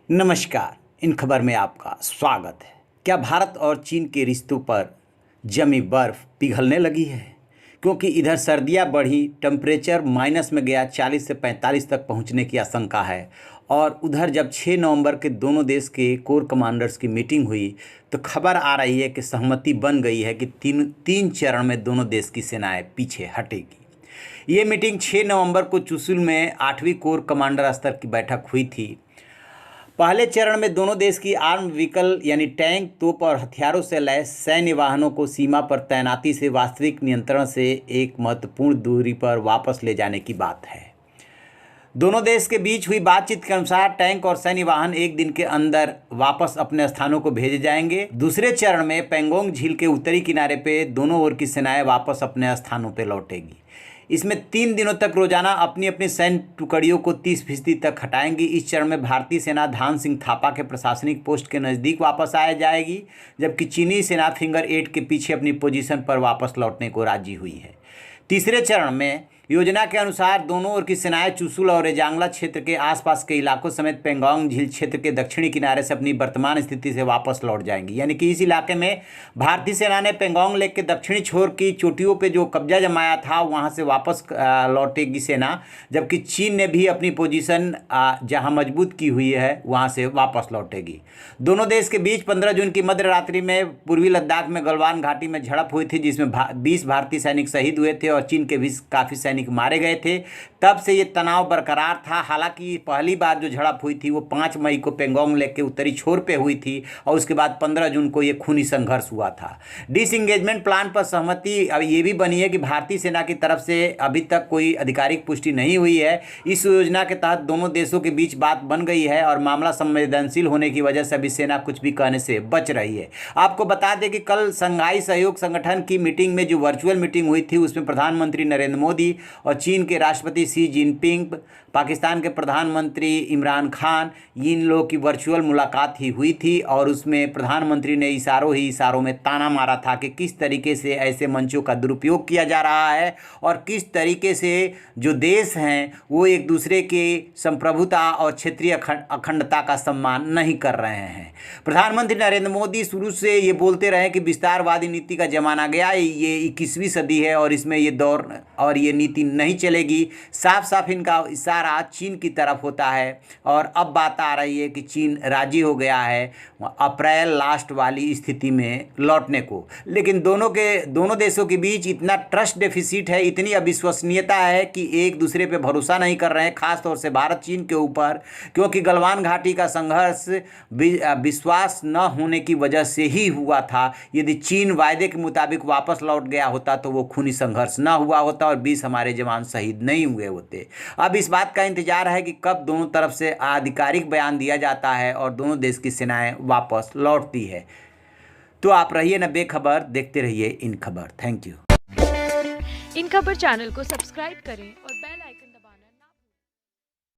नमस्कार। इन खबर में आपका स्वागत है। क्या भारत और चीन के रिश्तों पर जमी बर्फ पिघलने लगी है? क्योंकि इधर सर्दियां बढ़ी, टेम्परेचर माइनस में गया, 40 से 45 तक पहुंचने की आशंका है। और उधर जब 6 नवंबर के दोनों देश के कोर कमांडर्स की मीटिंग हुई तो खबर आ रही है कि सहमति बन गई है कि तीन चरण में दोनों देश की सेनाएं पीछे हटेगी। ये मीटिंग 6 नवंबर को चुशुल में 8वीं कोर कमांडर स्तर की बैठक हुई थी। पहले चरण में दोनों देश की आर्म व्हीकल यानी टैंक, तोप और हथियारों से लैस सैन्य वाहनों को सीमा पर तैनाती से वास्तविक नियंत्रण से एक महत्वपूर्ण दूरी पर वापस ले जाने की बात है। दोनों देश के बीच हुई बातचीत के अनुसार टैंक और सैन्य वाहन एक दिन के अंदर वापस अपने स्थानों को भेजे जाएंगे। दूसरे चरण में पेंगोंग झील के उत्तरी किनारे पे दोनों ओर की सेनाएं वापस अपने स्थानों पर लौटेगी। इसमें 3 दिनों तक रोजाना अपनी अपनी सैन्य टुकड़ियों को 30% तक हटाएंगी। इस चरण में भारतीय सेना धान सिंह थापा के प्रशासनिक पोस्ट के नज़दीक वापस आ जाएगी, जबकि चीनी सेना फिंगर 8 के पीछे अपनी पोजीशन पर वापस लौटने को राजी हुई है। तीसरे चरण में योजना के अनुसार दोनों ओर की सेनाएं चुशुल और रेजांगला क्षेत्र के आसपास के इलाकों समेत पेंगोंग झील क्षेत्र के दक्षिणी किनारे से अपनी वर्तमान स्थिति से वापस लौट जाएंगी। यानी कि इस इलाके में भारतीय सेना ने पेंगोंग लेक के दक्षिणी छोर की चोटियों पे जो कब्जा जमाया था वहां से वापस लौटेगी सेना, जबकि चीन ने भी अपनी पोजीशन जहां मजबूत की हुई है वहां से वापस लौटेगी। दोनों देश के बीच 15 जून की मध्य रात्रि में पूर्वी लद्दाख में गलवान घाटी में झड़प हुई थी, जिसमें 20 भारतीय सैनिक शहीद हुए थे और चीन के भी काफ़ी सैनिक मारे गए थे। तब से ये तनाव बरकरार था। हालांकि पहली बार जो झड़प हुई थी वो 5 मई को पेंगोंग लेक के उत्तरी छोर पे हुई थी और उसके बाद 15 जून को ये खूनी संघर्ष हुआ था। डिसएंगेजमेंट प्लान पर सहमति अब ये भी बनी है कि भारतीय सेना की तरफ से अभी तक कोई आधिकारिक पुष्टि नहीं हुई है। इस योजना के तहत दोनों देशों के बीच बात बन गई है और मामला संवेदनशील होने की वजह से अभी सेना कुछ भी कहने से बच रही है। आपको बता दें कि कल शंघाई सहयोग संगठन की मीटिंग में जो वर्चुअल मीटिंग हुई थी उसमें प्रधानमंत्री नरेंद्र मोदी और चीन के राष्ट्रपति शी जिनपिंग, पाकिस्तान के प्रधानमंत्री इमरान खान, इन लोगों की वर्चुअल मुलाकात ही हुई थी और उसमें प्रधानमंत्री ने इशारों में ताना मारा था कि किस तरीके से ऐसे मंचों का दुरुपयोग किया जा रहा है और किस तरीके से जो देश हैं वो एक दूसरे के संप्रभुता और क्षेत्रीय अखंडता का सम्मान नहीं कर रहे हैं। प्रधानमंत्री नरेंद्र मोदी शुरू से ये बोलते रहे कि विस्तारवादी नीति का जमाना गया, ये 21वीं सदी है और इसमें ये दौर और ये नीति नहीं चलेगी। साफ साफ इनका इशारा चीन की तरफ होता है और अब बात आ रही है कि चीन राजी हो गया है अप्रैल लास्ट वाली स्थिति में लौटने को। लेकिन दोनों देशों के बीच इतना ट्रस्ट डेफिसिट है, इतनी अविश्वसनीयता है कि एक दूसरे पे भरोसा नहीं कर रहे हैं, खास तौर से भारत चीन के ऊपर, क्योंकि गलवान घाटी का संघर्ष विश्वास न होने की वजह से ही हुआ था। यदि चीन वायदे के मुताबिक वापस लौट गया होता तो वो खूनी संघर्ष न हुआ होता और 20 हमारे जवान शहीद नहीं हुए होते। अब इस बात का इंतजार है कि कब दोनों तरफ से आधिकारिक बयान दिया जाता है और दोनों देश की सेनाएं वापस लौटती है। तो आप रहिए न बेखबर, देखते रहिए इन खबर। Thank you. इन खबर चैनल को सब्सक्राइब करें